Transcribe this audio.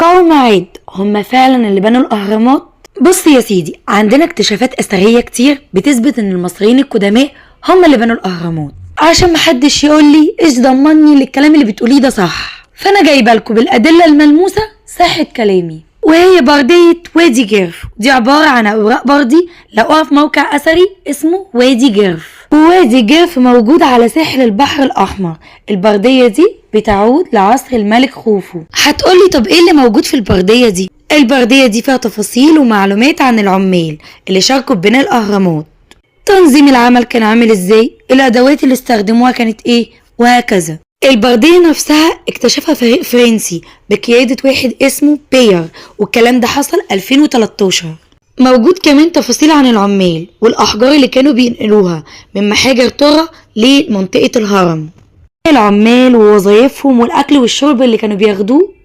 قوم عاد هم فعلا اللي بنوا الأهرامات؟ بص يا سيدي، عندنا اكتشافات أثرية كتير بتثبت إن المصريين القدماء هم اللي بنوا الأهرامات، عشان محدش يقولي إيش ضمني اللي الكلام اللي بتقوليه ده صح. فأنا جايبه لكم بالأدلة الملموسة صحة كلامي، وهي بردية وادي جرف. دي عبارة عن أوراق بردي لقوها في موقع أثري اسمه وادي جرف، ووادي جرف موجود على ساحل البحر الأحمر. البردية دي بتعود لعصر الملك خوفو. هتقولي طب ايه اللي موجود في البردية دي؟ البردية دي فيها تفاصيل ومعلومات عن العمال اللي شاركوا ببناء الأهرامات، تنظيم العمل كان عامل ازاي، الأدوات اللي استخدموها كانت ايه، وهكذا. البردية نفسها اكتشفها فريق فرنسي بقيادة واحد اسمه بيير، والكلام ده حصل 2013. موجود كمان تفاصيل عن العمال والأحجار اللي كانوا بينقلوها من محاجر طرة لمنطقة الهرم، العمال ووظائفهم والأكل والشرب اللي كانوا بياخدوه